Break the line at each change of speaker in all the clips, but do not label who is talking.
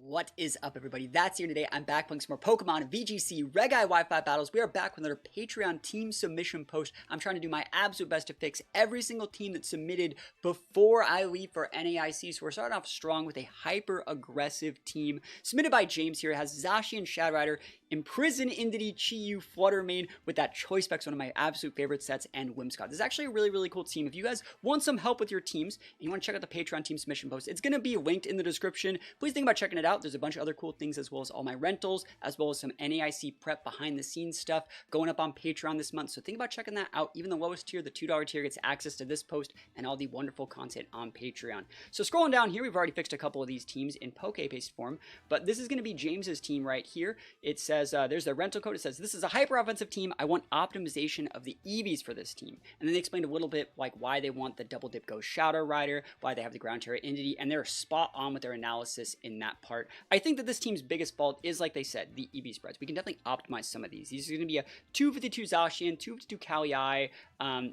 What is up, everybody? That's here today. I'm back playing some more Pokemon VGC Reg Wi-Fi battles. We are back with another Patreon team submission post. I'm trying to do my absolute best to fix every single team that submitted before I leave for NAIC. So we're starting off strong with a hyper-aggressive team submitted by James here. It has Zacian and Shadow Rider, Imprison, Indeedee, Chi-Yu, Fluttermane with that Choice Specs, one of my absolute favorite sets, and Whimsicott. This is actually a really cool team. If you guys want some help with your teams and you want to check out the Patreon team submission post, it's going to be linked in the description. Please think about checking it out. There's a bunch of other cool things, as well as all my rentals, as well as some NAIC prep behind the scenes stuff going up on Patreon this month. So think about checking that out. Even the lowest tier, the $2 tier, gets access to this post and all the wonderful content on Patreon. So scrolling down here, we've already fixed a couple of these teams in Pokepaste form, but this is going to be James's team right here. It says, there's the rental code. It says, this is a hyper offensive team. I want optimization of the EVs for this team. And then they explained a little bit like why they want the double dip go Shadow Rider, why they have the ground Tera Indeedee, and they're spot on with their analysis in that part. I think that this team's biggest fault is, like they said, the EV spreads. We can definitely optimize some of these. These are going to be a 252 Zacian, 252 Calyrex.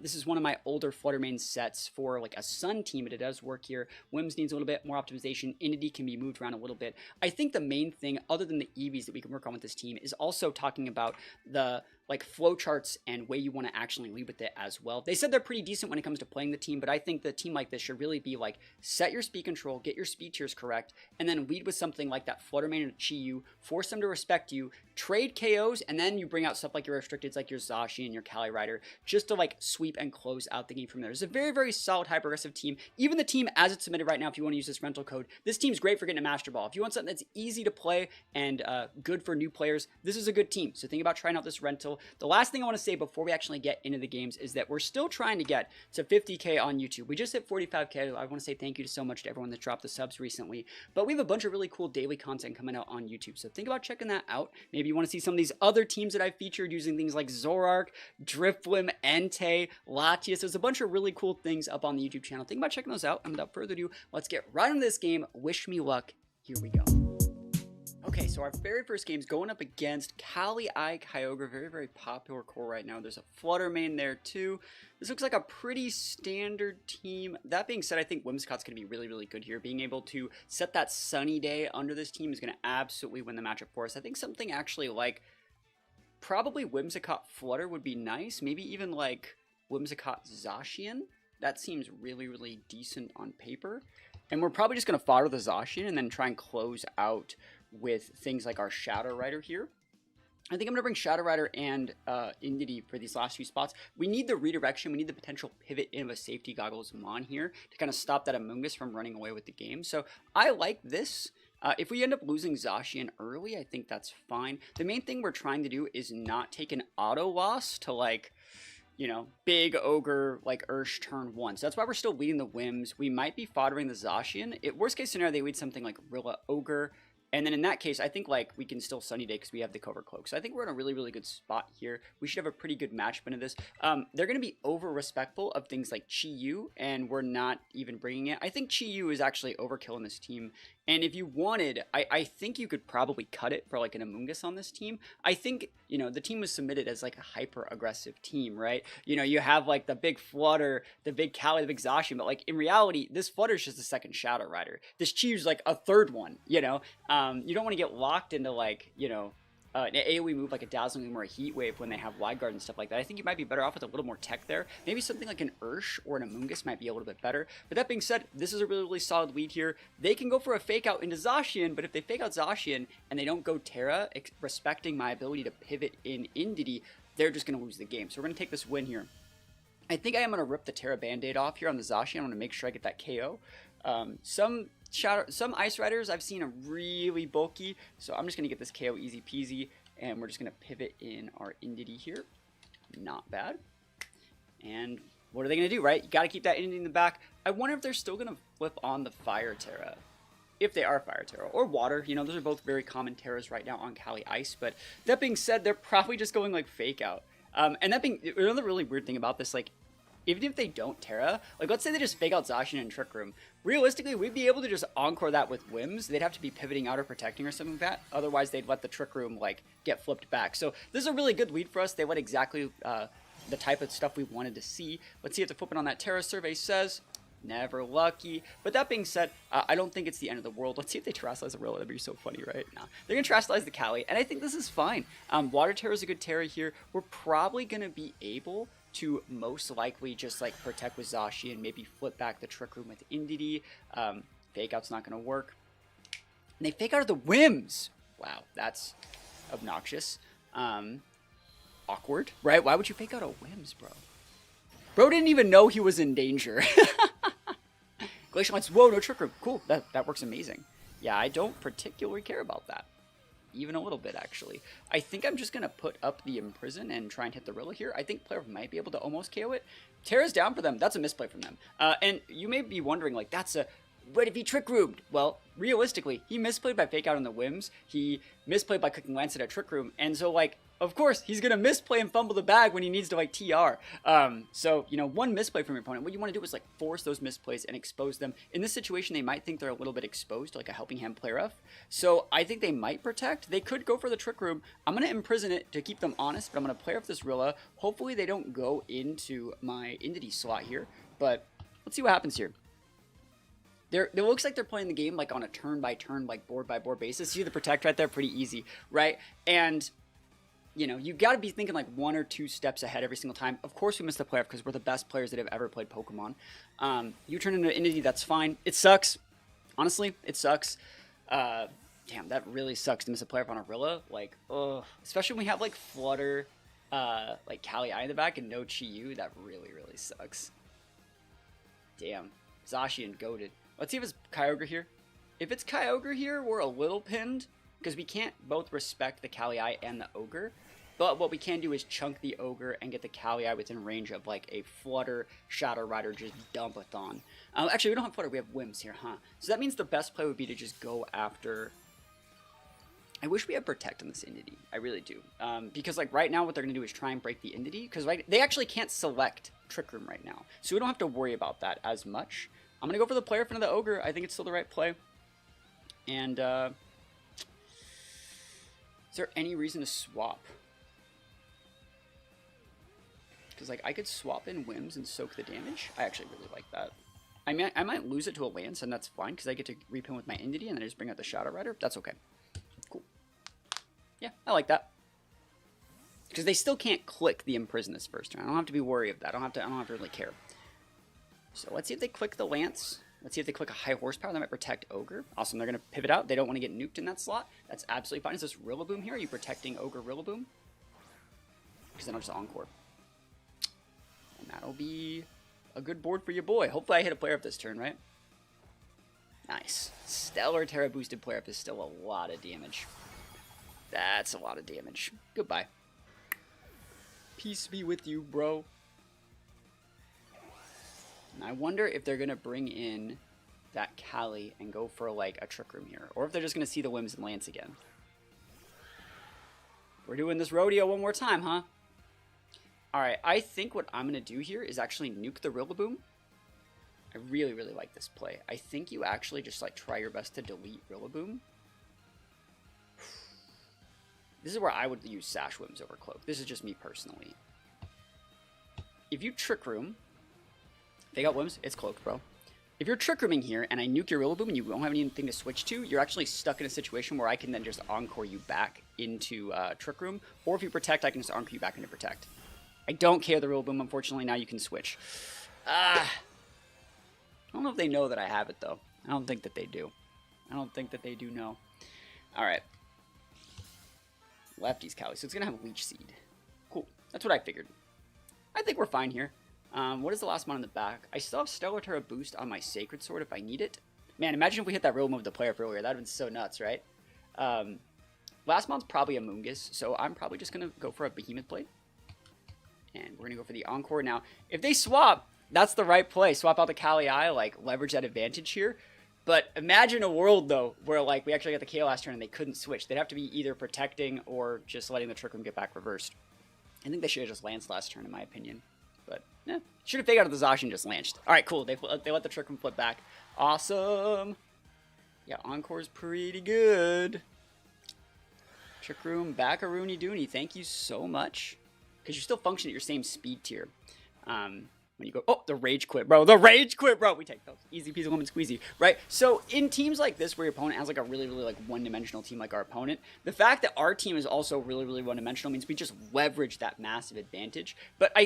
This is one of my older Fluttermane sets for like a Sun team, but it does work here. Wims needs a little bit more optimization. Indeedee can be moved around a little bit. I think the main thing, other than the EVs that we can work on with this team, is also talking about the like flowcharts and way you want to actually lead with it as well. They said they're pretty decent when it comes to playing the team, but I think the team like this should really be like, set your speed control, get your speed tiers correct, and then lead with something like that Fluttermane and Chi-Yu, force them to respect you, trade KOs, and then you bring out stuff like your restricteds like your Zacian and your Calyrex Rider, just to like sweep and close out the game from there. It's a very solid hyper-aggressive team. Even the team as it's submitted right now, if you want to use this rental code, this team's great for getting a Master Ball. If you want something that's easy to play and good for new players, this is a good team. So think about trying out this rental. The last thing I want to say before we actually get into the games is that we're still trying to get to 50K on YouTube. We just hit 45K. I want to say thank you so much to everyone that dropped the subs recently. But we have a bunch of really cool daily content coming out on YouTube. So think about checking that out. Maybe you want to see some of these other teams that I featured using things like Zoroark, Drifblim, Entei, Latias. There's a bunch of really cool things up on the YouTube channel. Think about checking those out. And without further ado, let's get right into this game. Wish me luck. Here we go. Okay, so our very first game is going up against Kyogre, very popular core right now. There's a Fluttermane there too. This looks like a pretty standard team. That being said, I think Whimsicott's going to be really good here. Being able to set that sunny day under this team is going to absolutely win the matchup for us. I think something actually like probably Whimsicott Flutter would be nice. Maybe even like Whimsicott Zacian. That seems really decent on paper. And we're probably just going to fodder the Zacian and then try and close out with things like our Shadow Rider here. I think I'm going to bring Shadow Rider and Indeedee for these last few spots. We need the redirection. We need the potential pivot in of a safety goggles Mon here to kind of stop that Amoonguss from running away with the game. So I like this. If we end up losing Zacian early, I think that's fine. The main thing we're trying to do is not take an auto loss to like, you know, big ogre like Ursh turn 1. So that's why we're still leading the Wims. We might be foddering the Zacian. Worst case scenario, they lead something like Rilla Ogre. And then in that case, I think like we can still Sunny Day because we have the Cover Cloak. So I think we're in a really good spot here. We should have a pretty good matchup into this. They're going to be over respectful of things like Chi-Yu, and we're not even bringing it. I think Chi-Yu is actually overkill in this team. And if you wanted, I think you could probably cut it for like an Amoonguss on this team. I think, you know, the team was submitted as like a hyper-aggressive team, right? You know, you have like the big Flutter, the big Cali, the big Zacian, but like in reality, this Flutter is just the second Shadow Rider. This Chi-Yu's like a third one, you know? You don't want to get locked into like, you know, an AoE move like a Dazzling Gleam or a Heat Wave when they have Wide Guard and stuff like that. I think you might be better off with a little more tech there. Maybe something like an Ursh or an Amoonguss might be a little bit better. But that being said, this is a really solid lead here. They can go for a fake out into Zacian, but if they fake out Zacian and they don't go Tera, respecting my ability to pivot in Indeedee, they're just going to lose the game. So we're going to take this win here. I think I am going to rip the Tera Band-Aid off here on the Zacian. I want to make sure I get that KO. Some Ice Riders I've seen are really bulky, so I'm just going to get this KO easy peasy, and we're just going to pivot in our Indeedee here. Not bad. And what are they going to do, right? You got to keep that Indeedee in the back. I wonder if they're still going to flip on the Fire Tera. If they are Fire Tera or Water, you know, those are both very common Teras right now on Cali Ice, but that being said, they're probably just going like Fake Out. And that being, another really weird thing about this, like, even if they don't Tera, like let's say they just fake out Zacian and Trick Room, realistically we'd be able to just encore that with Wims. They'd have to be pivoting out or protecting or something like that. Otherwise they'd let the Trick Room like get flipped back. So this is a really good lead for us. They let exactly the type of stuff we wanted to see. Let's see if the flipping on that Tera survey says Never lucky. But that being said, I don't think it's the end of the world. Let's see if they Terrasilize the Rilla. That'd be so funny, right? No. They're going to Terrasilize the Cali, and I think this is fine. Water Tera is a good Tera here. We're probably going to be able to most likely just like protect with Zacian, maybe flip back the Trick Room with Indeedee. Fake Out's not going to work. And they Fake Out of the Whims. Wow, that's obnoxious. Awkward, right? Why would you Fake Out a Whims, bro? Bro didn't even know he was in danger. Glacial Lance, whoa, no Trick Room. Cool, that works amazing. Yeah, I don't particularly care about that. Even a little bit, actually. I think I'm just going to put up the Imprison and try and hit the Rilla here. I think player might be able to almost KO it. Tera's down for them. That's a misplay from them. And you may be wondering, like, what if he Trick Roomed? Well, realistically, he misplayed by Fake Out on the Whims. He misplayed by clicking Lance at a Trick Room. And so, like, of course, he's going to misplay and fumble the bag when he needs to, like, TR. So, you know, one misplay from your opponent, what you want to do is, like, force those misplays and expose them. In this situation, they might think they're a little bit exposed, like a Helping Hand player F. So, I think they might protect. They could go for the Trick Room. I'm going to Imprison it to keep them honest, but I'm going to play off this Rilla. Hopefully, they don't go into my Indeedee slot here, but let's see what happens here. It looks like they're playing the game, like, on a turn-by-turn, like, board-by-board basis. See the Protect right there? Pretty easy, right? And you know, you got to be thinking like 1 or 2 steps ahead every single time. Of course, we missed the playoff because we're the best players that have ever played Pokemon. You turn into Indeedee, that's fine. It sucks. Honestly, it sucks. Damn, that really sucks to miss a playoff on a Rilla. Like, ugh. Especially when we have like Flutter, like Cali-I in the back and no Chi-Yu. That really, really sucks. Damn. Zacian goated. Let's see if it's Kyogre here. If it's Kyogre here, we're a little pinned because we can't both respect the Cali-I and the Ogre. But what we can do is chunk the Ogre and get the Cali-I within range of like a Flutter Shadow Rider just dump-a-thon. Actually, we don't have Flutter, we have Whims here, huh? So that means the best play would be to just go after... I wish we had Protect on this Indeedee. I really do. Because like right now what they're going to do is try and break the Indeedee. Because they actually can't select Trick Room right now. So we don't have to worry about that as much. I'm going to go for the player in front of the Ogre. I think it's still the right play. And is there any reason to swap? Because like I could swap in Whims and soak the damage. I actually really like that. I mean, I might lose it to a Lance, and that's fine because I get to repin with my Indeedee, and then I just bring out the Shadow Rider. That's okay. Cool. Yeah, I like that. Because they still can't click the Imprison this first turn. I don't have to be worried of that. I don't have to really care. So let's see if they click the Lance. Let's see if they click a high horsepower. That might protect Ogre. Awesome. They're going to pivot out. They don't want to get nuked in that slot. That's absolutely fine. Is this Rillaboom here? Are you protecting Ogre Rillaboom? Because then I'll just Encore. And that'll be a good board for your boy. Hopefully I hit a player up this turn, right? Nice. Stellar Tera boosted player up is still a lot of damage. That's a lot of damage. Goodbye. Peace be with you, bro. And I wonder if they're going to bring in that Cali and go for like a Trick Room here. Or if they're just going to see the Whims and Lance again. We're doing this rodeo one more time, huh? Alright, I think what I'm going to do here is actually nuke the Rillaboom. I really, really like this play. I think you actually just like try your best to delete Rillaboom. This is where I would use Sash Whims over Cloak. This is just me personally. If you Trick Room, they got Whims, it's Cloaked, bro. If you're Trick Rooming here and I nuke your Rillaboom and you don't have anything to switch to, you're actually stuck in a situation where I can then just Encore you back into Trick Room. Or if you Protect, I can just Encore you back into Protect. I don't care the Rillaboom, unfortunately. Now you can switch. I don't know if they know that I have it, though. I don't think that they do. I don't think that they do know. Alright. Lefty's Cali. So it's going to have Leech Seed. Cool. That's what I figured. I think we're fine here. What is the last mon in the back? I still have Stellar Tera boost on my Sacred Sword if I need it. Man, imagine if we hit that Rillaboom with the player earlier. That would have been so nuts, right? Last mon's probably a Moongus, so I'm probably just going to go for a Behemoth Blade. And we're going to go for the Encore. Now, if they swap, that's the right play. Swap out the Cali-I, like, leverage that advantage here. But imagine a world, though, where, like, we actually got the KO last turn and they couldn't switch. They'd have to be either protecting or just letting the Trick Room get back reversed. I think they should have just lanced last turn, in my opinion. But, yeah. Should have figured out the Zacian and just lanced. Alright, cool. They let the Trick Room flip back. Awesome. Yeah, Encore's pretty good. Trick Room, back a Rooney Dooney. Thank you so much. Because you still function at your same speed tier. when you go, oh, the rage quit, bro. The rage quit, bro. We take those. Easy peasy lemon squeezy, right? So in teams like this where your opponent has like a really, really like one-dimensional team like our opponent, the fact that our team is also really, really one-dimensional means we just leverage that massive advantage. But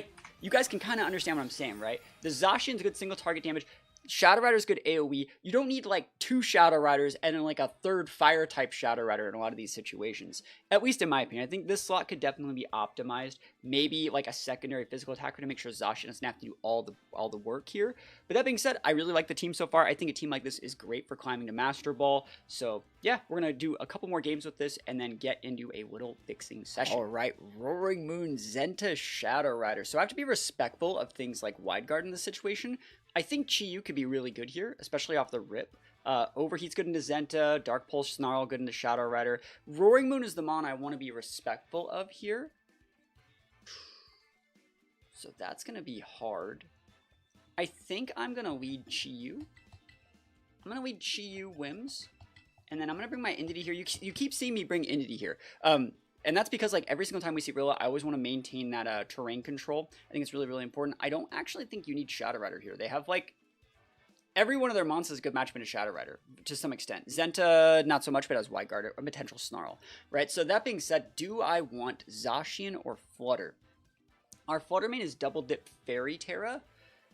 you guys can kind of understand what I'm saying, right? The Zacian's good single target damage. Shadow Rider's good AoE. You don't need like 2 Shadow Riders and then like a 3rd fire type Shadow Rider in a lot of these situations. At least in my opinion. I think this slot could definitely be optimized. Maybe like a secondary physical attacker to make sure Zacian doesn't have to do all the work here. But that being said, I really like the team so far. I think a team like this is great for climbing to Master Ball. So yeah, we're going to do a couple more games with this and then get into a little fixing session. Alright, Roaring Moon, Zenta, Shadow Rider. So I have to be respectful of things like Wide Guard in this situation. I think Chi-Yu could be really good here, especially off the rip. Overheat's good into Zenta, Dark Pulse Snarl good into Shadow Rider. Roaring Moon is the mon I want to be respectful of here. So that's going to be hard. I think I'm going to lead Chi-Yu. I'm going to lead Chi-Yu Whims. And then I'm going to bring my Indeedee here. You keep seeing me bring Indeedee here. And that's because, like, every single time we see Rilla, I always want to maintain that terrain control. I think it's really, really important. I don't actually think you need Shadow Rider here. They have, like, every one of their monsters is a good matchup into Shadow Rider, to some extent. Zenta, not so much, but has Wide Guard, a potential Snarl, right? So that being said, do I want Zacian or Flutter? Our Flutter main is double dip Fairy Tera,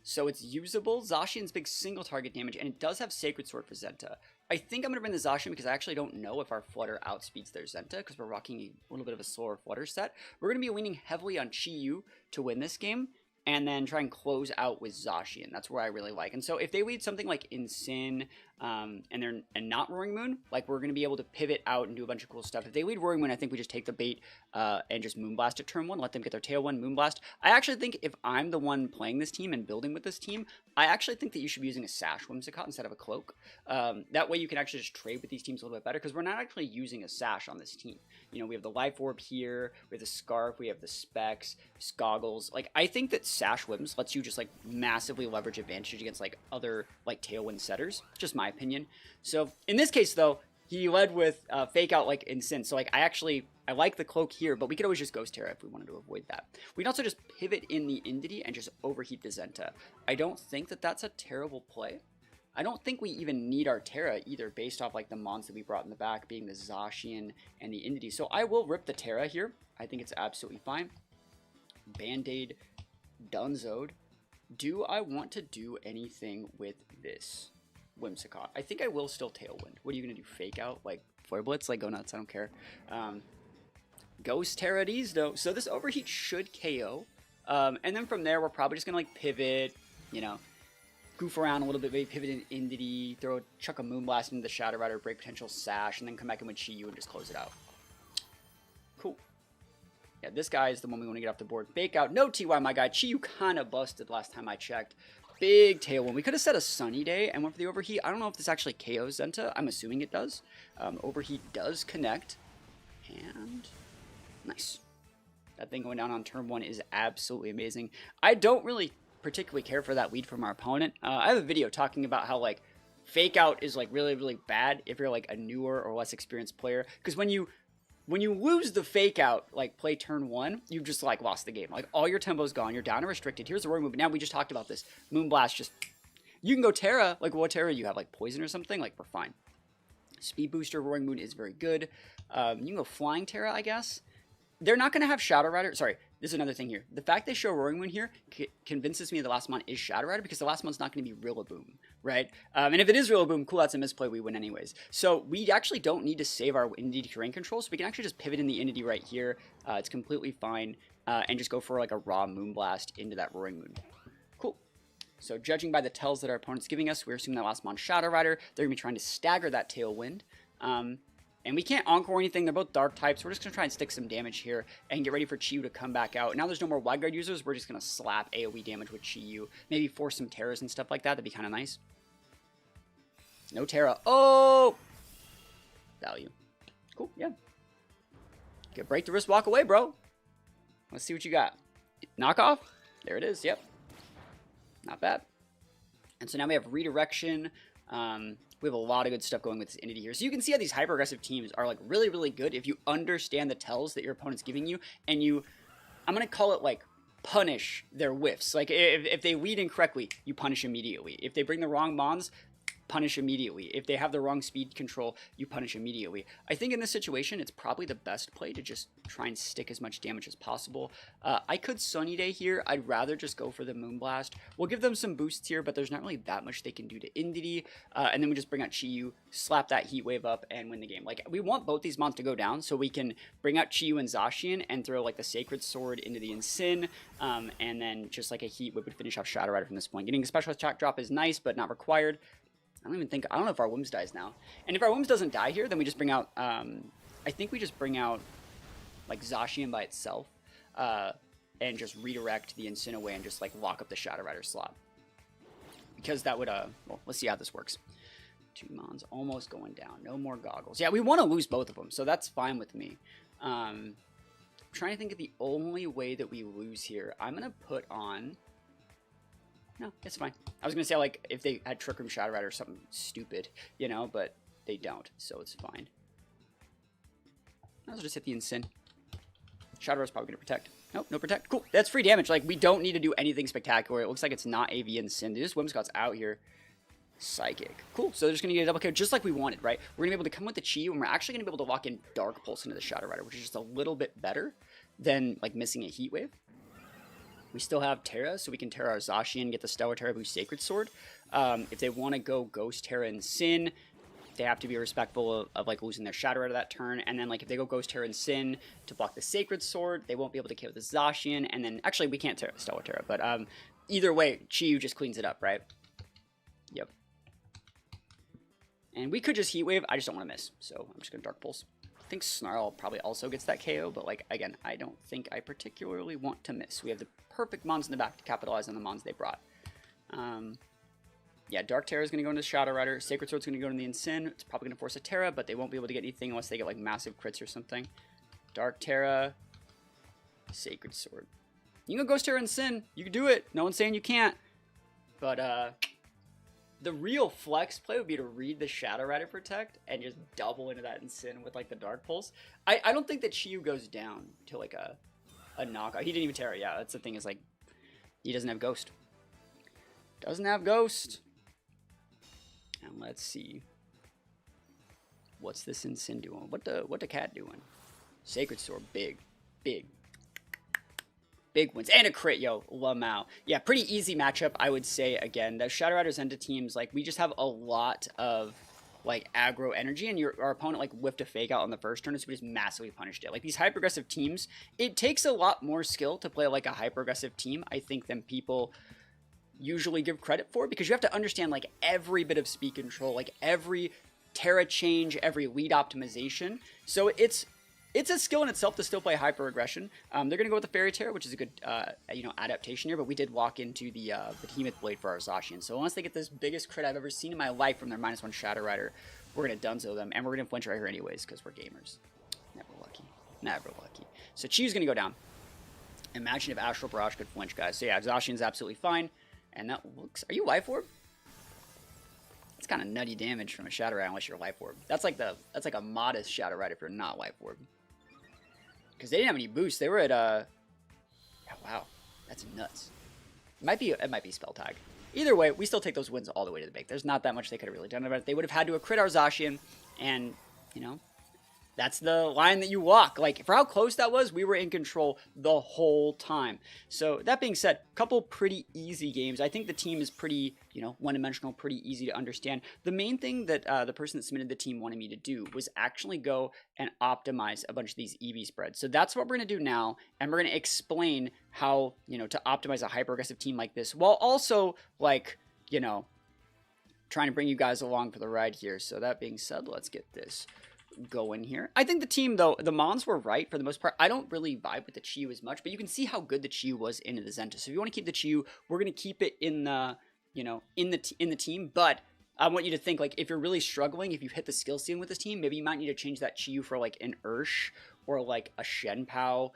so it's usable. Zacian's big single target damage, and it does have Sacred Sword for Zenta. I think I'm going to bring the Zacian because I actually don't know if our Flutter outspeeds their Zenta because we're rocking a little bit of a slower Flutter set. We're going to be leaning heavily on Chi-Yu to win this game and then try and close out with Zacian. That's where I really like. And so if they lead something like Incin and not Roaring Moon, like we're going to be able to pivot out and do a bunch of cool stuff. If they lead Roaring Moon, I think we just take the bait and just Moonblast at turn 1, let them get their tail 1, Moonblast. I actually think if I'm the one playing this team and building with this team, I actually think that you should be using a Sash Whimsicott instead of a Cloak. That way you can actually just trade with these teams a little bit better because we're not actually using a Sash on this team. You know, we have the Life Orb here, we have the Scarf, we have the Specs, Goggles. Like, I think that Sash Whims lets you just, like, massively leverage advantage against, like, other, like, Tailwind setters. Just my opinion. So, in this case, though, he led with Fake Out, like, Incin. So, like, I like the Cloak here, but we could always just Ghost Tera if we wanted to avoid that. We can also just pivot in the Indeedee and just overheat the Zenta. I don't think that that's a terrible play. I don't think we even need our Tera either, based off like the mons that we brought in the back, being the Zacian and the Indeedee. So I will rip the Tera here. I think it's absolutely fine. Band-Aid, Dunzoed. Do I want to do anything with this Whimsicott? I think I will still Tailwind. What are you going to do? Fake Out? Like Flare Blitz? Like go nuts? I don't care. Ghost Tera these though. So this Overheat should KO. And then from there, we're probably just going to like pivot, you know, goof around a little bit, maybe pivot in Indeedee, chuck a Moonblast into the Shadow Rider, break potential Sash, and then come back in with Chi-Yu and just close it out. Cool. Yeah, this guy is the one we want to get off the board. Fake Out. No TY, my guy. Chi-Yu kind of busted last time I checked. Big Tailwind. We could have set a Sunny Day and went for the Overheat. I don't know if this actually KOs Zenta. I'm assuming it does. Overheat does connect. And nice. That thing going down on turn 1 is absolutely amazing. I don't really particularly care for that lead from our opponent. I have a video talking about how like Fake Out is like really, really bad if you're like a newer or less experienced player, because when you lose the Fake Out, like play turn 1, you've just like lost the game. Like all your tempo's gone, you're down and restricted. Here's the Roaring Move. Now we just talked about this. Moonblast, just you can go Tera. Like what Tera you have? Like Poison or something? Like we're fine. Speed Booster Roaring Moon is very good. You can go Flying Tera, I guess. They're not going to have Shadow Rider. Sorry, this is another thing here. The fact they show Roaring Moon here convinces me the last mon is Shadow Rider, because the last mon's not going to be Rillaboom, right? And if it is Rillaboom, cool, that's a misplay, we win anyways. So we actually don't need to save our Indeedee terrain control, so we can actually just pivot in the Indeedee right here. It's completely fine, and just go for like a raw Moonblast into that Roaring Moon. Cool. So judging by the tells that our opponent's giving us, we're assuming that last mon Shadow Rider. They're going to be trying to stagger that Tailwind. And we can't Encore anything. They're both Dark types. We're just going to try and stick some damage here and get ready for Chi-Yu to come back out. Now there's no more Wide Guard users. We're just going to slap AoE damage with Chi-Yu. Maybe force some Teras and stuff like that. That'd be kind of nice. No Tera. Oh! Value. Cool, yeah. Get break the wrist, walk away, bro. Let's see what you got. Knockoff? There it is, yep. Not bad. And so now we have Redirection. We have a lot of good stuff going with this Indeedee here. So you can see how these hyper-aggressive teams are like really, really good if you understand the tells that your opponent's giving you, and you, I'm going to call it like punish their whiffs. Like if they lead incorrectly, you punish immediately. If they bring the wrong mons, punish immediately. If they have the wrong speed control, you punish immediately. I think in this situation, it's probably the best play to just try and stick as much damage as possible. I could Sunny Day here. I'd rather just go for the Moonblast. We'll give them some boosts here, but there's not really that much they can do to Indeedee. And then we just bring out Chi-Yu, slap that Heat Wave up, and win the game. Like, we want both these mons to go down so we can bring out Chi-Yu and Zacian and throw, like, the Sacred Sword into the Incin, and then just, like, a Heat Whip would finish off Shadow Rider from this point. Getting a special attack drop is nice, but not required. I don't know if our Wims dies now. And if our Wims doesn't die here, then we just bring out, I think we just bring out, like, Zacian by itself, and just redirect the Incin away and just, like, lock up the Shadow Rider slot. Because that would, well, let's see how this works. 2 mons almost going down. No more goggles. Yeah, we want to lose both of them, so that's fine with me. Trying to think of the only way that we lose here. I'm going to put on... No, it's fine. I was going to say, like, if they had Trick Room Shadow Rider or something stupid, you know, but they don't, so it's fine. I'll just hit the Incin. Shadow Rider's probably going to protect. Nope, no protect. Cool, that's free damage. Like, we don't need to do anything spectacular. It looks like it's not AV Incin. This Whimsicott's out here. Psychic. Cool, so they're just going to get a double kill just like we wanted, right? We're going to be able to come with the Chi-Yu, and we're actually going to be able to lock in Dark Pulse into the Shadow Rider, which is just a little bit better than, like, missing a Heat Wave. We still have Tera, so we can Tera our Zacian, get the Stellar Tera boost Sacred Sword. If they want to go Ghost Tera and Sin, they have to be respectful of like losing their Shadow Rider that turn. And then like if they go Ghost Tera and Sin to block the Sacred Sword, they won't be able to kill the Zacian. And then actually we can't Stellar Tera, but either way, Chi-Yu just cleans it up, right? Yep. And we could just Heat Wave. I just don't want to miss, so I'm just gonna Dark Pulse. I think Snarl probably also gets that KO, but like again, I don't think I particularly want to miss. We have the perfect mons in the back to capitalize on the mons they brought. Yeah, Dark Tera is going to go into Shadow Rider. Sacred Sword's going to go into the Incin. It's probably going to force a Tera, but they won't be able to get anything unless they get like massive crits or something. Dark Tera, Sacred Sword. You can go Ghost Tera and Sin. You can do it. No one's saying you can't. But the real flex play would be to read the Shadow Rider Protect and just double into that Incin with like the Dark Pulse. I don't think that Chi-Yu goes down to like a knockout. He didn't even Tera. Yeah, that's the thing is like he doesn't have Ghost. Doesn't have Ghost. And let's see. What's this Incin doing? What the cat doing? Sacred Sword, big wins. And a crit, yo, Lamau. Yeah, pretty easy matchup, I would say. Again, the Shadow Riders Zenta teams, like, we just have a lot of, like, aggro energy, and our opponent, like, whiffed a fake out on the first turn, so we just massively punished it. Like, these hyper-aggressive teams, it takes a lot more skill to play, like, a hyper-aggressive team, I think, than people usually give credit for, because you have to understand, like, every bit of speed control, like, every Tera change, every lead optimization. So it's a skill in itself to still play hyper aggression. They're going to go with the Fairy Tera, which is a good, adaptation here. But we did walk into the Behemoth Blade for our Zacian. So unless they get this biggest crit I've ever seen in my life from their -1 Shadow Rider, we're going to dunzo them, and we're going to flinch right here anyways because we're gamers. Never lucky, never lucky. So Chi-Yu's going to go down. Imagine if Astral Barrage could flinch, guys. So yeah, Zacian's absolutely fine. And that looks. Are you Life Orb? It's kind of nutty damage from a Shadow Rider unless you're Life Orb. That's like a modest Shadow Rider if you're not Life Orb. Because they didn't have any boosts. They were at, oh, wow. That's nuts. It might be Spell Tag. Either way, we still take those wins all the way to the bank. There's not that much they could have really done about it. They would have had to have crit our Zacian, and, you know, that's the line that you walk. Like, for how close that was, we were in control the whole time. So, that being said, a couple pretty easy games. I think the team is pretty, one-dimensional, pretty easy to understand. The main thing that the person that submitted the team wanted me to do was actually go and optimize a bunch of these EV spreads. So, that's what we're going to do now, and we're going to explain how, to optimize a hyper-aggressive team like this, while also, like, trying to bring you guys along for the ride here. So, that being said, let's get this going here. I think the team, though, the Mons were right for the most part. I don't really vibe with the Chi-Yu as much, but you can see how good the Chi-Yu was into the Zenta. So if you want to keep the Chi-Yu, we're going to keep it in the, in the team. But I want you to think, like, if you're really struggling, if you've hit the skill ceiling with this team, maybe you might need to change that Chi-Yu for, like, an Ursh or, like, a Shenpao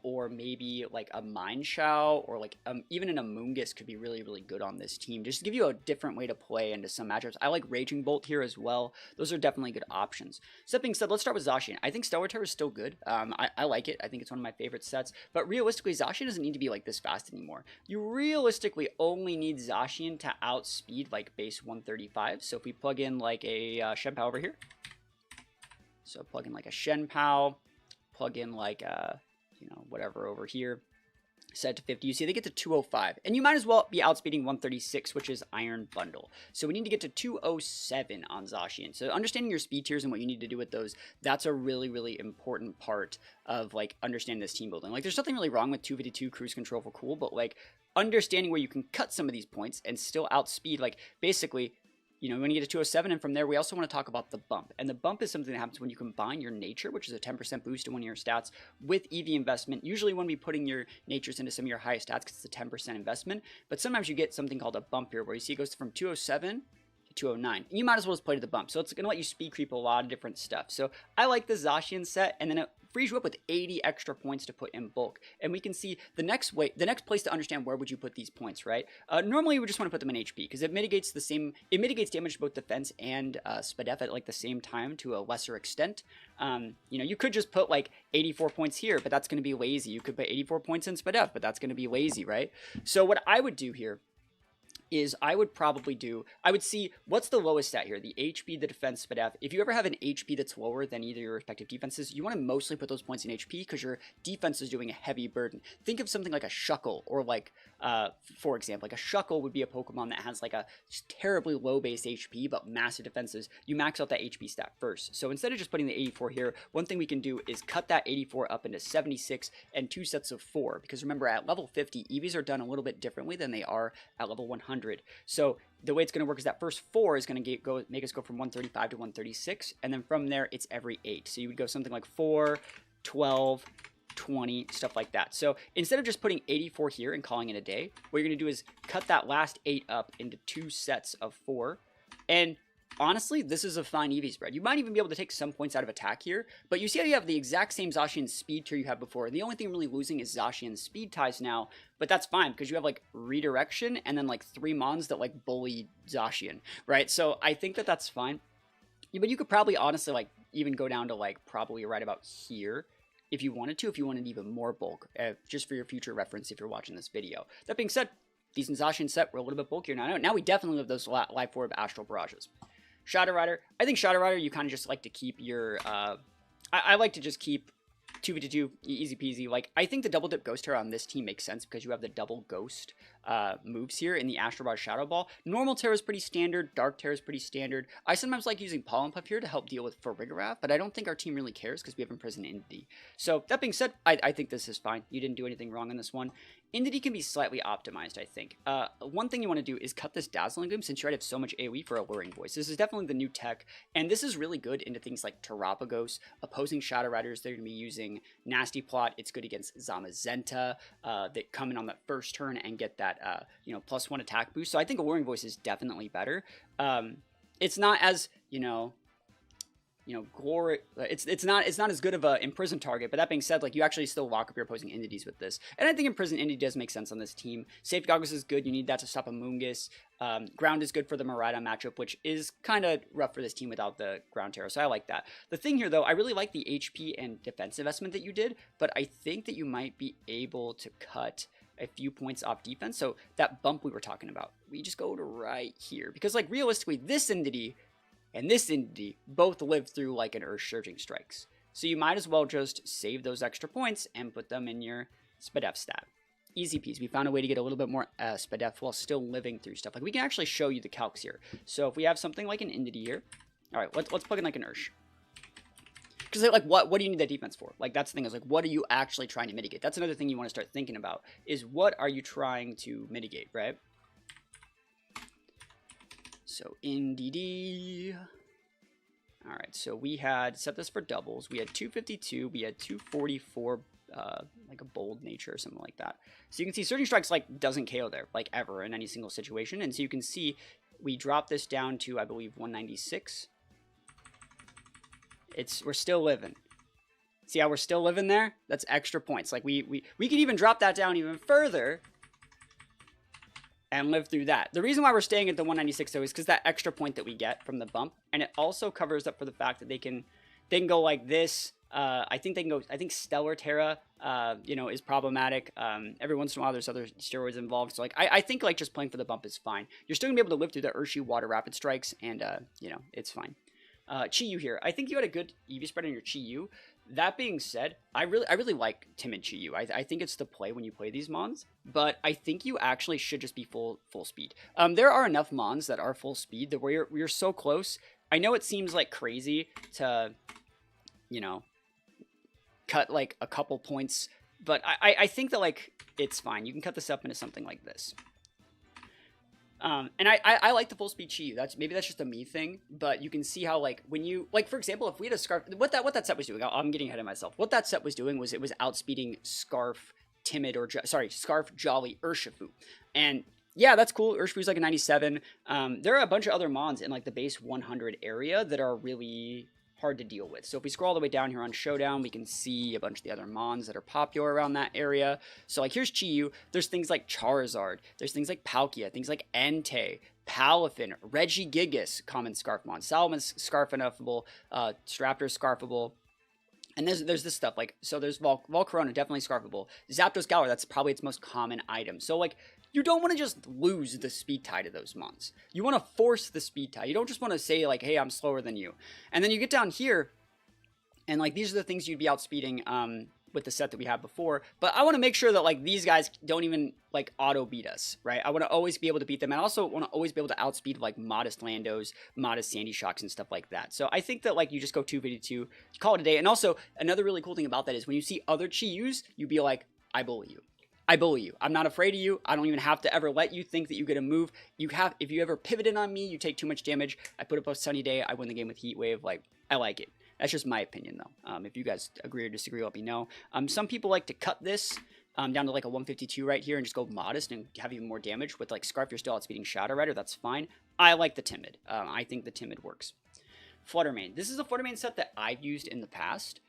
or maybe like a Mind Shao, or like even an Amoonguss could be really, really good on this team, just to give you a different way to play into some matchups. I like Raging Bolt here as well. Those are definitely good options. So that being said, let's start with Zacian. I think Stellar Terror is still good. I like it. I think it's one of my favorite sets, but realistically, Zacian doesn't need to be like this fast anymore. You realistically only need Zacian to outspeed like base 135. So if we plug in like a Shenpao over here, so plug in like a Shenpao, plug in like a, you know, whatever over here, set to 50, you see they get to 205, and you might as well be outspeeding 136, which is Iron Bundle. So we need to get to 207 on Zacian. So understanding your speed tiers and what you need to do with those, that's a really, really important part of like understanding this team building. Like there's nothing really wrong with 252 cruise control for cool, but like understanding where you can cut some of these points and still outspeed, like basically, you know, when you get to 207, and from there, we also want to talk about the bump. And the bump is something that happens when you combine your nature, which is a 10% boost to one of your stats, with EV investment. Usually when we putting your natures into some of your highest stats, because it's a 10% investment. But sometimes you get something called a bump here, where you see it goes from 207 to 209. And you might as well just play to the bump. So it's going to let you speed creep a lot of different stuff. So I like the Zacian set, and then it frees you up with 80 extra points to put in bulk. And we can see the next place to understand where would you put these points, right? Normally we just want to put them in HP, because it mitigates damage to both defense and SPDF at like the same time to a lesser extent. You know, you could just put like 84 points here, but that's going to be lazy. You could put 84 points in SPDF, but that's going to be lazy, right? So what I would do here is I would see what's the lowest stat here, the HP, the defense, SPDF. If you ever have an HP that's lower than either your respective defenses, you want to mostly put those points in HP, because your defense is doing a heavy burden. Think of something like a Shuckle, or like, for example, like a Shuckle would be a Pokemon that has like a terribly low base HP, but massive defenses. You max out that HP stat first. So instead of just putting the 84 here, one thing we can do is cut that 84 up into 76 and 2 sets of 4, because remember, at level 50, EVs are done a little bit differently than they are at level 100. So the way it's going to work is that first 4 is going to make us go from 135 to 136, and then from there it's every 8. So you would go something like 4, 12, 20, stuff like that. So instead of just putting 84 here and calling it a day, what you're going to do is cut that last 8 up into 2 sets of 4, and honestly, this is a fine EV spread. You might even be able to take some points out of attack here, but you see how you have the exact same Zacian speed tier you had before. The only thing really losing is Zacian's speed ties now, but that's fine, because you have like redirection and then like 3 mons that like bully Zacian, right? So I think that that's fine. Yeah, but you could probably honestly like even go down to like probably right about here if you wanted to, if you wanted even more bulk, just for your future reference if you're watching this video. That being said, decent Zacian set, we're a little bit bulkier now. Now we definitely have those Life Orb Astral Barrages. Shadow Rider. I think Shadow Rider, you kind of just like to keep your, I like to just keep 2v2, easy peasy. Like, I think the double dip Ghost Tera on this team makes sense, because you have the double Ghost moves here in the Astral Barrage Shadow Ball. Normal Tera is pretty standard. Dark Tera is pretty standard. I sometimes like using Pollen Puff here to help deal with Farigiraf, but I don't think our team really cares, because we have Imprisoned Indeedee. So, that being said, I think this is fine. You didn't do anything wrong in this one. Indeedee can be slightly optimized, I think. One thing you want to do is cut this Dazzling Gleam, since you already have so much AoE for Alluring Voice. This is definitely the new tech, and this is really good into things like Terapagos, opposing Shadow Riders. They're going to be using Nasty Plot. It's good against Zamazenta, that come in on that first turn and get that, you know, +1 attack boost. So I think Alluring Voice is definitely better. It's not as, glory. It's not as good of a Imprisoned target, but that being said, like, you actually still lock up your opposing Indeedees with this. And I think Imprisoned Indeedee does make sense on this team. Safety Goggles is good. You need that to stop Amoonguss. Ground is good for the Marida matchup, which is kind of rough for this team without the Ground Tera, so I like that. The thing here, though, I really like the HP and defense investment that you did, but I think that you might be able to cut a few points off defense. So that bump we were talking about, we just go to right here, because, like, realistically, this Indeedee and this Indeedee both live through like an Earth Surging Strikes. So you might as well just save those extra points and put them in your SPDF stat. Easy peasy. We found a way to get a little bit more SPDF while still living through stuff. Like, we can actually show you the calcs here. So if we have something like an Indeedee here, all right, let's plug in like an Ursh. Because, like, what do you need that defense for? Like, that's the thing, is like, what are you actually trying to mitigate? That's another thing you want to start thinking about, is what are you trying to mitigate, right? So Indeedee. All right, so we had set this for doubles. We had 252. We had 244, like a bold nature or something like that. So you can see Surging Strikes like doesn't KO there, like, ever in any single situation. And so you can see we dropped this down to, I believe, 196. We're still living. See how we're still living there? That's extra points. Like, we could even drop that down even further and live through that. The reason why we're staying at the 196 though is because that extra point that we get from the bump, and it also covers up for the fact that they can go like this. I think they can go. I think Stellar Tera, you know, is problematic. Every once in a while, there's other steroids involved. So like, I think like just playing for the bump is fine. You're still gonna be able to live through the Urshifu Water Rapid Strikes, and you know, it's fine. Chi-Yu here. I think you had a good EV spread on your Chi-Yu. That being said, I really like Timid Chi-Yu. I think it's the play when you play these mons, but I think you actually should just be full speed. There are enough mons that are full speed that we're so close. I know it seems like crazy to, you know, cut like a couple points, but I think that like it's fine. You can cut this up into something like this. And I like the full speed Chi-Yu. Maybe that's just a me thing, but you can see how like when you like, for example, if we had a Scarf, what that set was doing, I'm getting ahead of myself. What that set was doing was it was outspeeding Scarf Timid Scarf Jolly Urshifu, and yeah, that's cool. Urshifu's like a 97. There are a bunch of other mons in like the base 100 area that are really hard to deal with. So if we scroll all the way down here on Showdown, we can see a bunch of the other mons that are popular around that area. So like here's Chi-Yu. There's things like Charizard. There's things like Palkia. Things like Entei, Palafin, Regigigas, common Scarf mon, Salaman's Scarf-Enoughtable, Staraptor Scarfable. And there's this stuff like, so there's Volcarona, definitely Scarfable. Zapdos Galar, that's probably its most common item. So like, you don't want to just lose the speed tie to those mons. You want to force the speed tie. You don't just want to say like, hey, I'm slower than you. And then you get down here, and like these are the things you'd be outspeeding with the set that we had before. But I want to make sure that like these guys don't even like auto beat us, right? I want to always be able to beat them. And I also want to always be able to outspeed like modest Landos, modest Sandy Shocks, and stuff like that. So I think that like you just go 252, call it a day. And also another really cool thing about that is when you see other Chi-Yus, you be like, I bully you. I bully you. I'm not afraid of you. I don't even have to ever let you think that you get a move. If you ever pivoted on me, you take too much damage. I put up a Sunny Day. I win the game with Heat Wave. Like, I like it. That's just my opinion, though. If you guys agree or disagree, let me know. Some people like to cut this down to like a 152 right here and just go modest and have even more damage. With like Scarf, you're still outspeeding Shadow Rider. That's fine. I like the Timid. I think the Timid works. Fluttermane. This is a Fluttermane set that I've used in the past.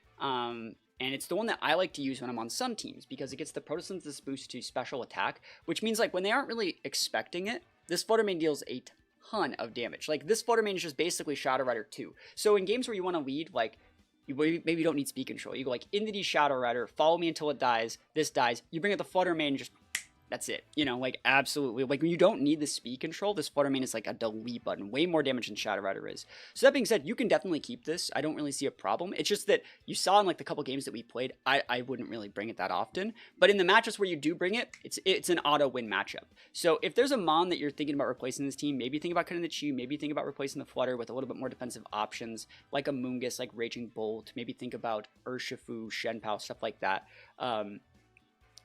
And it's the one that I like to use when I'm on some teams because it gets the Photosynthesis boost to special attack, which means like when they aren't really expecting it, this Fluttermane deals a ton of damage. Like this Fluttermane is just basically Shadow Rider 2. So in games where you want to lead, like you maybe don't need speed control. You go like Indeedee Shadow Rider, follow me until it dies, this dies. You bring out the Fluttermane and just that's it. You know, like absolutely. Like when you don't need the speed control, this Fluttermane is like a delete button. Way more damage than Shadow Rider is. So that being said, you can definitely keep this. I don't really see a problem. It's just that you saw in like the couple games that we played, I wouldn't really bring it that often. But in the matches where you do bring it, it's an auto win matchup. So if there's a mon that you're thinking about replacing this team, maybe think about cutting the Chi, maybe think about replacing the Flutter with a little bit more defensive options, like a Moongus, like Raging Bolt, maybe think about Urshifu, Shenpao, stuff like that.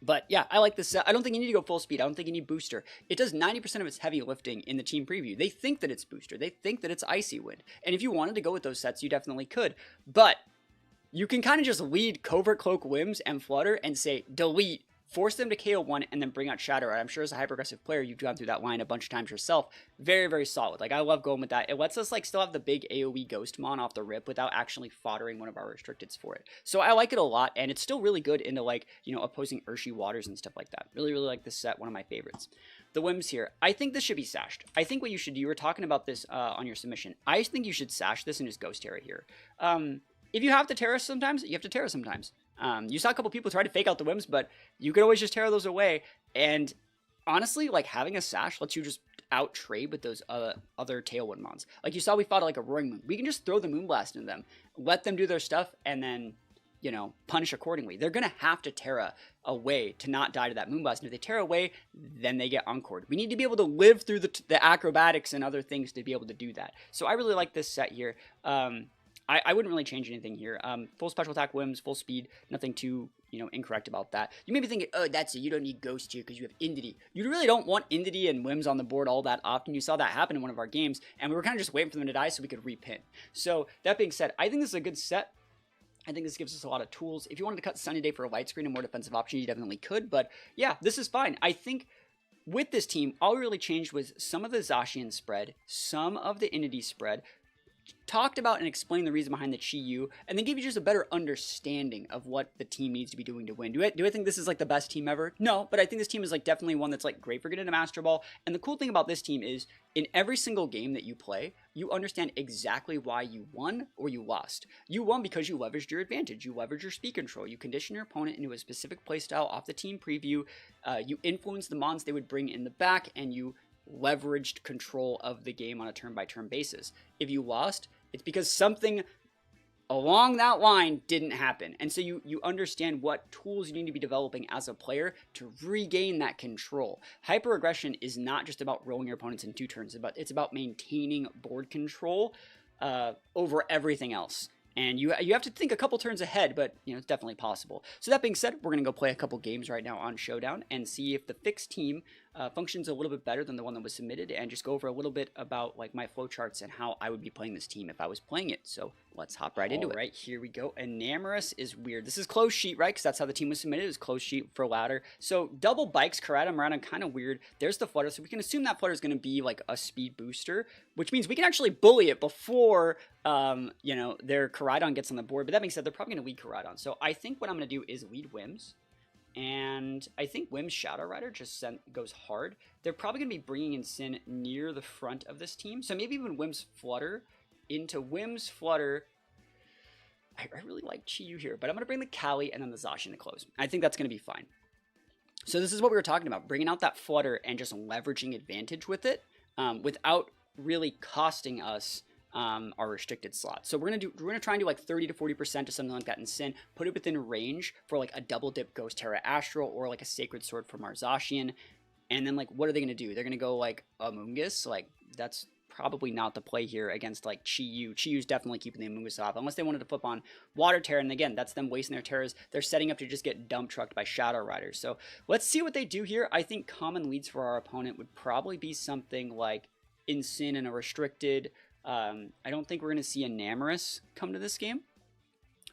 But yeah, I like this set. I don't think you need to go full speed. I don't think you need booster. It does 90% of its heavy lifting in the team preview. They think that it's booster. They think that it's Icy Wind. And if you wanted to go with those sets, you definitely could. But you can kind of just lead Covert Cloak, Limbs, and Flutter and say, delete, force them to KO 1, and then bring out Shadow Rider. I'm sure as a hyper-aggressive player, you've gone through that line a bunch of times yourself. Very, very solid. Like, I love going with that. It lets us, like, still have the big AoE Ghost Mon off the rip without actually foddering one of our restricteds for it. So I like it a lot, and it's still really good into, like, you know, opposing Urshifu Waters and stuff like that. Really, really like this set. One of my favorites. The Wims here. I think this should be sashed. I think what you should do, you were talking about this on your submission. I think you should sash this and just Ghost Tera here. If you have to Tera sometimes, you have to Tera sometimes. You saw a couple people try to fake out the Wims, but you could always just Tera those away. And honestly, like having a Sash lets you just out trade with those other Tailwind mons. Like you saw we fought like a Roaring Moon. We can just throw the Moonblast into them, let them do their stuff, and then, you know, punish accordingly. They're going to have to Tera away to not die to that Moonblast. And if they Tera away, then they get Encored. We need to be able to live through the acrobatics and other things to be able to do that. So I really like this set here. I wouldn't really change anything here. Full special attack, Wims, full speed, nothing too, you know, incorrect about that. You may be thinking, oh, that's it, you don't need Ghost here because you have Indeedee. You really don't want Indeedee and Wims on the board all that often. You saw that happen in one of our games, and we were kind of just waiting for them to die so we could repin. So that being said, I think this is a good set. I think this gives us a lot of tools. If you wanted to cut Sunny Day for a light screen and more defensive option, you definitely could. But yeah, this is fine. I think with this team, all we really changed was some of the Zacian spread, some of the Indeedee spread, talked about and explained the reason behind the Chi-Yu, and then gave you just a better understanding of what the team needs to be doing to win. Do I think this is like the best team ever? No, but I think this team is like definitely one that's like great for getting a Master Ball. And the cool thing about this team is in every single game that you play, you understand exactly why you won or you lost. You won because you leveraged your advantage. You leveraged your speed control. You conditioned your opponent into a specific playstyle off the team preview. You influenced the mons they would bring in the back, and you leveraged control of the game on a turn-by-turn basis. If you lost, it's because something along that line didn't happen. And so you understand what tools you need to be developing as a player to regain that control. Hyper-aggression is not just about rolling your opponents in 2 turns, it's about maintaining board control over everything else. And you have to think a couple turns ahead, but it's definitely possible. So that being said, we're going to go play a couple games right now on Showdown and see if the fixed team functions a little bit better than the one that was submitted, and just go over a little bit about like my flowcharts and how I would be playing this team if I was playing it. So let's hop right into it. Right, here we go. Enamorous is weird. This is closed sheet, right? Because that's how the team was submitted. It was closed sheet for ladder. So double bikes, Koraidon, kind of weird. There's the Flutter, so we can assume that Flutter is going to be like a speed booster, which means we can actually bully it before their Koraidon gets on the board. But that being said, they're probably going to lead Koraidon. So I think what I'm going to do is lead Wims. And I think Wim's Shadow Rider just goes hard. They're probably going to be bringing in Sin near the front of this team. So maybe even Wim's Flutter into Wim's Flutter. I really like Chi-Yu here, but I'm going to bring the Cali and then the Zacian to close. I think that's going to be fine. So this is what we were talking about, bringing out that Flutter and just leveraging advantage with it without really costing us our restricted slot. So we're gonna try and do like 30 to 40% or something like that in Sin, put it within range for like a double dip Ghost Tera Astral or like a Sacred Sword from our Zacian. And then like, what are they gonna do? They're gonna go like Amoonguss. Like that's probably not the play here against like Chi-Yu. Chi-Yu's definitely keeping the Amoonguss off, unless they wanted to flip on Water Tera, and again, that's them wasting their Teras. They're setting up to just get dump trucked by Shadow Riders. So let's see what they do here. I think common leads for our opponent would probably be something like in Sin and a restricted. I don't think we're going to see Enamorous come to this game,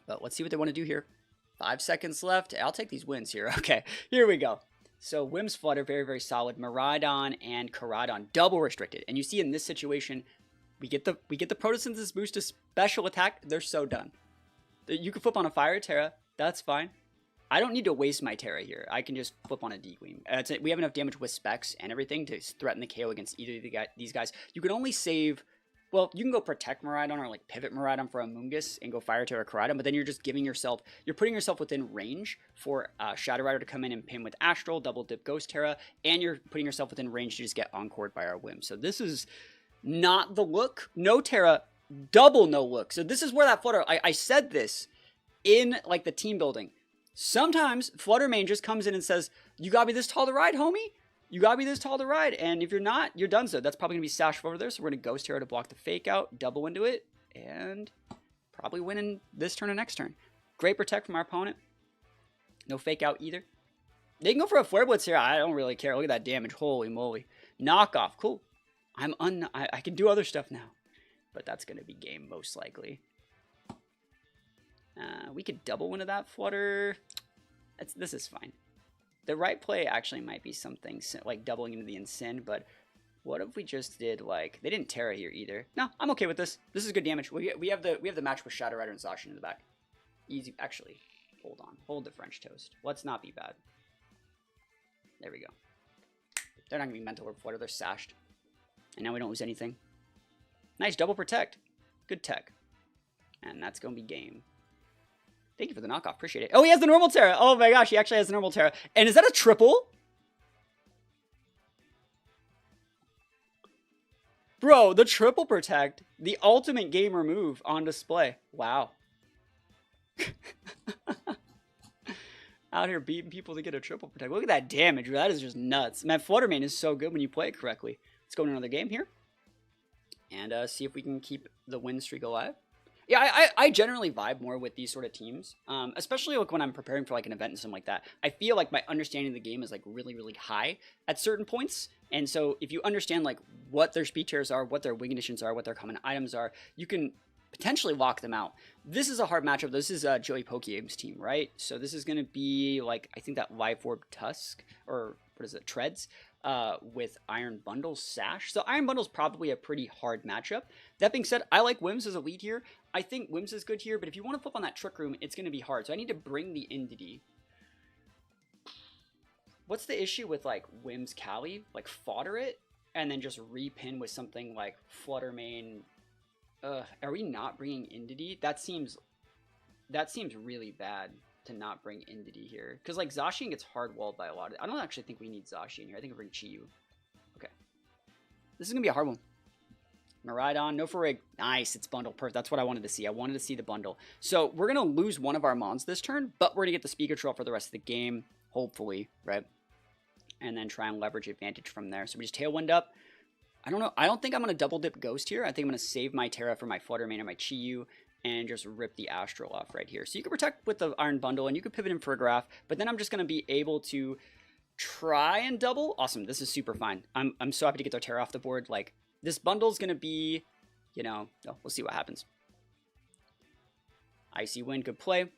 but let's see what they want to do here. 5 seconds left. I'll take these wins here. Okay, here we go. So Wim's Flutter, very, very solid. Miraidon and Koraidon, double restricted. And you see in this situation, we get the Photosynthesis boost to special attack. They're so done. You can flip on a Fire Tera. That's fine. I don't need to waste my Tera here. I can just flip on a D-Gleam. We have enough damage with Specs and everything to threaten the KO against either of these guys. You can only save... Well, you can go Protect Miraidon or like Pivot Miraidon for Amoonguss and go Fire Tera Koraidon, but then you're just putting yourself within range for Shadow Rider to come in and pin with Astral, double dip Ghost Tera, and you're putting yourself within range to just get encored by our Whim. So this is not the look. No Tera, double no look. So this is where that Flutter, I said this in like the team building. Sometimes Flutter Main just comes in and says, you got me this tall to ride, homie? You gotta be this tall to ride, and if you're not, you're done. So that's probably gonna be Sash over there. So we're gonna Ghost Tera to block the fake out, double into it, and probably win in this turn and next turn. Great protect from our opponent. No fake out either. They can go for a Flare Blitz here. I don't really care. Look at that damage. Holy moly. Knockoff. Cool. I can do other stuff now, but that's gonna be game most likely. We could double into that Flutter. This is fine. The right play actually might be something like doubling into the Incin, but what if we just did like, they didn't Tera here either. No, I'm okay with this. This is good damage. We have the match with Shadow Rider and Zacian in the back. Easy. Actually, hold on. Hold the French toast. Let's not be bad. There we go. They're not gonna be Mental Orb Flutter. They're sashed, and now we don't lose anything. Nice double protect. Good tech, and that's gonna be game. Thank you for the knockoff. Appreciate it. Oh, he has the normal Tera. Oh my gosh, he actually has the normal Tera. And is that a triple? Bro, the triple protect. The ultimate gamer move on display. Wow. Out here beating people to get a triple protect. Look at that damage. That is just nuts. Man, Flutter Main is so good when you play it correctly. Let's go to another game here. And see if we can keep the win streak alive. Yeah, I generally vibe more with these sort of teams, especially like when I'm preparing for like an event and something like that. I feel like my understanding of the game is like really, really high at certain points. And so if you understand like what their speed tiers are, what their win conditions are, what their common items are, you can potentially lock them out. This is a hard matchup. This is Joey Pokeaim's team, right? So this is going to be like, I think that Life Orb Tusk, or what is it, Treads. with Iron Bundle's Sash. So Iron Bundle's probably a pretty hard matchup. That being said, I like Wims as a lead here. I think Wims is good here, but if you want to flip on that Trick Room, it's going to be hard. So I need to bring the Indeedee. What's the issue with like Wims Cali? Like fodder it and then just repin with something like Flutter Mane. Are we not bringing Indeedee? That seems really bad to not bring Indeedee here. Because like Zacian gets hard walled by a lot. I don't actually think we need Zacian here. I think we bring Chi-Yu. Okay. This is going to be a hard one. Miraidon, no for rig. Nice, it's bundle. Perfect. That's what I wanted to see. I wanted to see the bundle. So we're going to lose one of our Mons this turn, but we're going to get the Speed Control for the rest of the game. Hopefully, right? And then try and leverage advantage from there. So we just Tailwind up. I don't know. I don't think I'm going to double dip Ghost here. I think I'm going to save my Tera for my Flutter Mane or my Chi-Yu and just rip the Astral off right here. So you can protect with the Iron Bundle and you can pivot in for a graph, but then I'm just going to be able to try and double. Awesome. This is super fine. I'm so happy to get the Tera off the board. Like, this bundle's going to be, you know, we'll see what happens. Icy Wind, good play.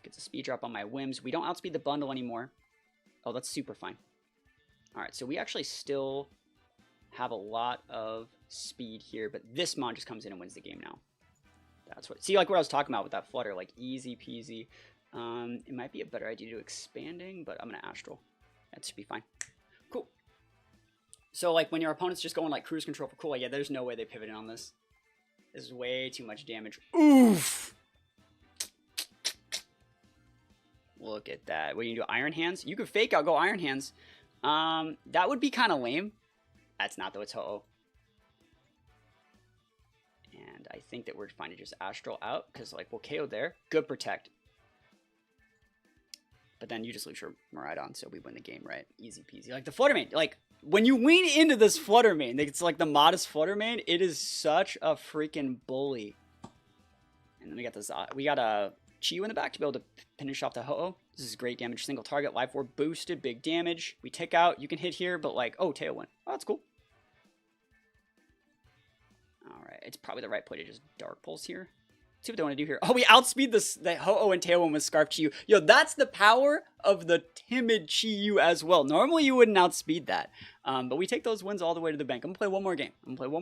Gets a speed drop on my Wims. We don't outspeed the bundle anymore. Oh, that's super fine. All right, so we actually still have a lot of speed here, but this Mon just comes in and wins the game now. That's what, see, like what I was talking about with that Flutter, like easy peasy. It might be a better idea to do expanding, but I'm going to Astral. That should be fine. Cool. So, like, when your opponent's just going, like, cruise control for cool, yeah, there's no way they pivot in on this. This is way too much damage. Oof! Look at that. What do you do? Iron Hands? You could fake out, go Iron Hands. That would be kind of lame. That's not, though. It's Ho-Oh. And I think that we're fine to just Astral out, because, like, we'll KO there. Good Protect. But then you just lose your Miraidon, so we win the game, right? Easy peasy. Like, the Flutter Mane, like, when you lean into this Flutter Mane, it's like the modest Flutter Mane, it is such a freaking bully. And then we got a Chi-Yu in the back to be able to finish off the Ho-Oh. This is great damage. Single target, Life Orb boosted, big damage. We tick out. You can hit here, but like, oh, Tailwind. Oh, that's cool. All right, it's probably the right play to just Dark Pulse here. Let's see what they want to do here. Oh, we outspeed the Ho-Oh and Tailwind with Scarf Chi-Yu. Yo, that's the power of the Timid Chi-Yu as well. Normally, you wouldn't outspeed that. But we take those wins all the way to the bank. I'm going to play one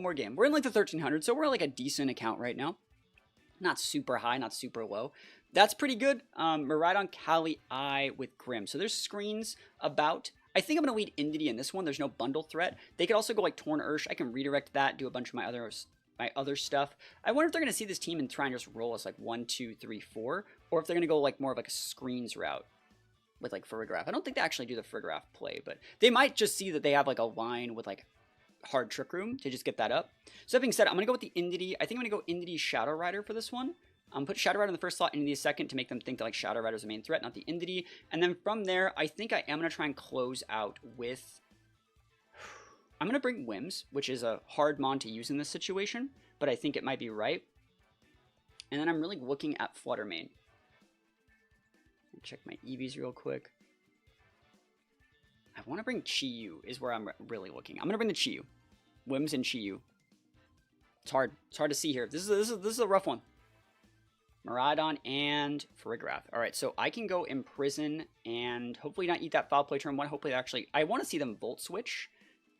more game. We're in like the 1300, so we're like a decent account right now. Not super high, not super low. That's pretty good. Miraidon, Cali, I with Grim. So there's screens about. I think I'm going to lead Indeedee in this one. There's no bundle threat. They could also go like Torn Ursh. I can redirect that, do a bunch of my other stuff. I wonder if they're going to see this team and try and just roll us like 1, 2, 3, 4, or if they're going to go like more of like a screens route with like Farigiraf. I don't think they actually do the Farigiraf play, but they might just see that they have like a line with like hard Trick Room to just get that up. So that being said, I'm going to go with the Indeedee. I think I'm going to go Indeedee-Shadow Rider for this one. Put Shadow Rider in the first slot, Indeedee second to make them think that like Shadow Rider is the main threat, not the Indeedee. And then from there, I think I am going to try and close out with... I'm going to bring Wims, which is a hard Mon to use in this situation, but I think it might be right. And then I'm really looking at Flutter Mane. Check my EVs real quick. I want to bring Chi-Yu is where I'm really looking. I'm going to bring the Chi-Yu. Wims and Chi-Yu. It's hard. It's hard to see here. This is a rough one. Miraidon and Farigiraf. All right, so I can go Imprison and hopefully not eat that Foul Play turn 1. Hopefully actually... I want to see them Volt Switch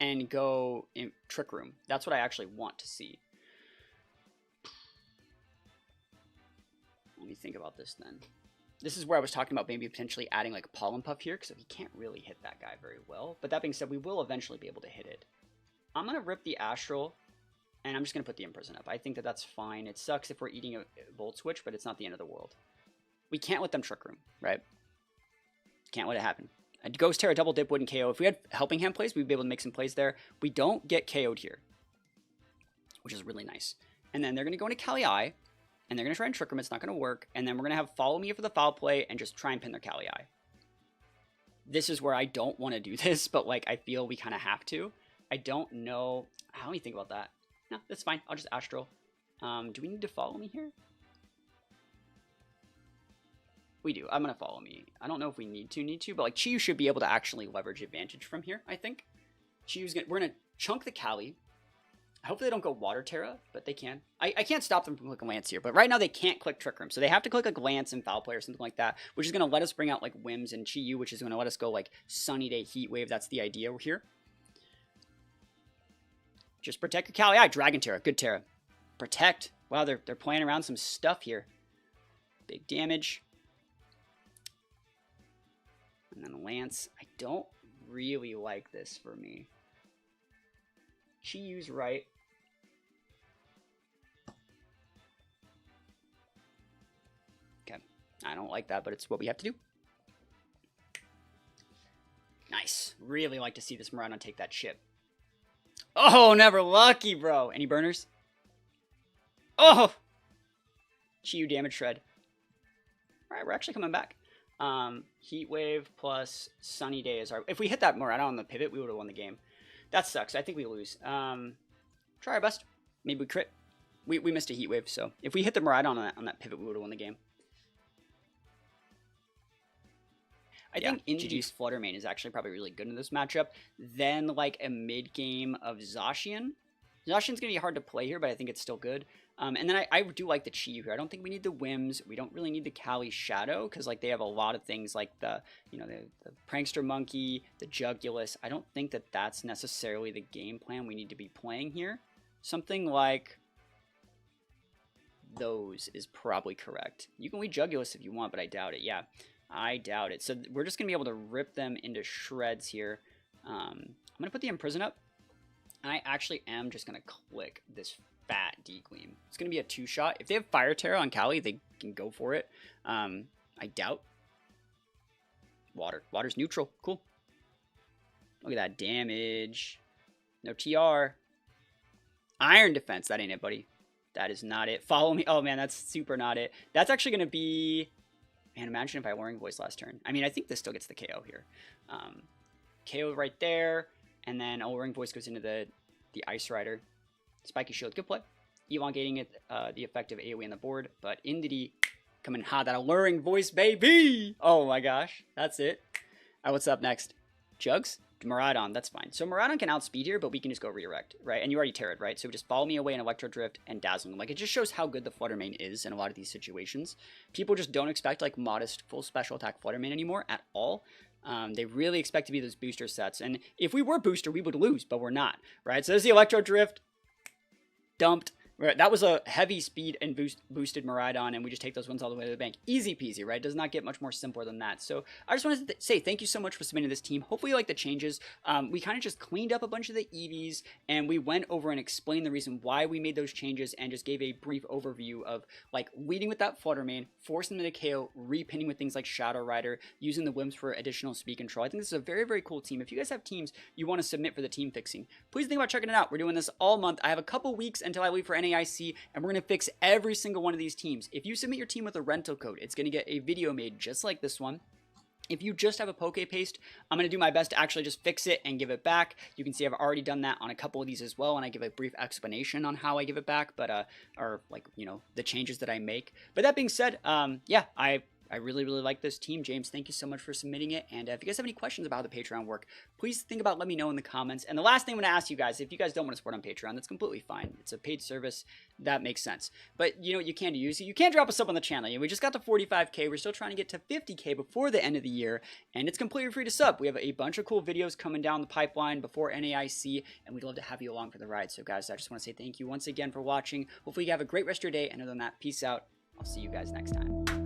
and go in Trick Room. That's what I actually want to see. Let me think about this then. This is where I was talking about maybe potentially adding like Pollen Puff here, because he can't really hit that guy very well. But that being said, we will eventually be able to hit it. I'm going to rip the Astral, and I'm just going to put the Imprison up. I think that that's fine. It sucks if we're eating a Volt Switch, but it's not the end of the world. We can't let them Trick Room, right? Can't let it happen. A Ghost Tera double dip wouldn't KO. If we had Helping Hand plays, we'd be able to make some plays there. We don't get KO'd here, which is really nice. And then they're going to go into Cali-I, and they're going to try and Trick Room. It's not going to work. And then we're going to have Follow Me for the Foul Play and just try and pin their Cali-I. This is where I don't want to do this, but like I feel we kind of have to. I don't know. How do you think about that? No, that's fine. I'll just Astral. Do we need to Follow Me here? We do. I'm going to Follow Me. I don't know if we need to, but like Chi-Yu should be able to actually leverage advantage from here, I think. We're going to chunk the Cali. Hopefully they don't go Water Tera, but they can. I can't stop them from clicking Lance here, but right now they can't click Trick Room. So they have to click a Glance and Foul Play or something like that, which is going to let us bring out like Wims and Chi-Yu, which is going to let us go like Sunny Day Heat Wave. That's the idea here. Just protect your Cali. Dragon Tera. Good Tera. Protect. Wow, they're playing around some stuff here. Big damage. And then Lance. I don't really like this for me. Chiyu's right. Okay. I don't like that, but it's what we have to do. Nice. Really like to see this Miraidon take that chip. Oh, never lucky, bro. Any burners? Oh! Chiyu damage shred. Alright, we're actually coming back. Heat Wave plus Sunny Day is our... If we hit that Miraidon on the pivot, we would have won the game. That sucks. I think we lose. Try our best. Maybe we crit. We missed a Heat Wave, so... If we hit the Miraidon on that pivot, we would have won the game. I think Indeedee's Flutter Mane is actually probably really good in this matchup. Then, like, a mid-game of Zacian. Zacian's going to be hard to play here, but I think it's still good. And then I do like the Chiyu here. I don't think we need the Whims. We don't really need the Calyrex-Shadow, because, like, they have a lot of things like the, you know, the Prankster Monkey, the Jugulus. I don't think that that's necessarily the game plan we need to be playing here. Something like those is probably correct. You can lead Jugulus if you want, but I doubt it. Yeah. I doubt it. So we're just going to be able to rip them into shreds here. I'm going to put the Imprison up. I actually am just going to click this fat D-Gleam. It's going to be a 2-shot. If they have Fire Tera on Cali, they can go for it. I doubt. Water. Water's neutral. Cool. Look at that damage. No TR. Iron Defense. That ain't it, buddy. That is not it. Follow me. Oh, man, that's super not it. That's actually going to be... Man, imagine if I Luring Voice last turn. I mean, I think this still gets the KO here. KO right there, and then Luring Voice goes into the Ice Rider. Spiky Shield, good play. Elongating it, the effective AoE on the board, but Indeedee coming hot. That Luring Voice, baby! Oh my gosh, that's it. What's up next? Jugs? Miraidon, that's fine. So Miraidon can outspeed here, but we can just go redirect, right? And you already Terra'd, right? So just follow me away in Electro Drift and Dazzling. Like, it just shows how good the Flutter Mane is in a lot of these situations. People just don't expect, like, modest full special attack Flutter Mane anymore at all. They really expect to be those booster sets. And if we were booster, we would lose, but we're not, right? So there's the Electro Drift. Dumped. That was a heavy speed and boosted Miraidon, and we just take those ones all the way to the bank. Easy peasy, right? Does not get much more simpler than that. So I just wanted to say thank you so much for submitting this team. Hopefully you like the changes. We kind of just cleaned up a bunch of the EVs, and we went over and explained the reason why we made those changes, and just gave a brief overview of, like, leading with that Flutter Mane, forcing them to KO, repinning with things like Shadow Rider, using the Whims for additional speed control. I think this is a very, very cool team. If you guys have teams you want to submit for the team fixing, please think about checking it out. We're doing this all month. I have a couple weeks until I leave for NAIC, and we're going to fix every single one of these teams. If you submit your team with a rental code, it's going to get a video made just like this one. If you just have a Pokepaste, I'm going to do my best to actually just fix it and give it back. You can see I've already done that on a couple of these as well, and I give a brief explanation on how I give it back, but, or, like, you know, the changes that I make. But that being said, yeah, I really, really like this team. James, thank you so much for submitting it. And if you guys have any questions about how the Patreon work, please think about letting me know in the comments. And the last thing I'm going to ask you guys, if you guys don't want to support on Patreon, that's completely fine. It's a paid service. That makes sense. But you know what you can do? You can drop a sub on the channel. We just got to 45K. We're still trying to get to 50K before the end of the year. And it's completely free to sub. We have a bunch of cool videos coming down the pipeline before NAIC. And we'd love to have you along for the ride. So guys, I just want to say thank you once again for watching. Hopefully you have a great rest of your day. And other than that, peace out. I'll see you guys next time.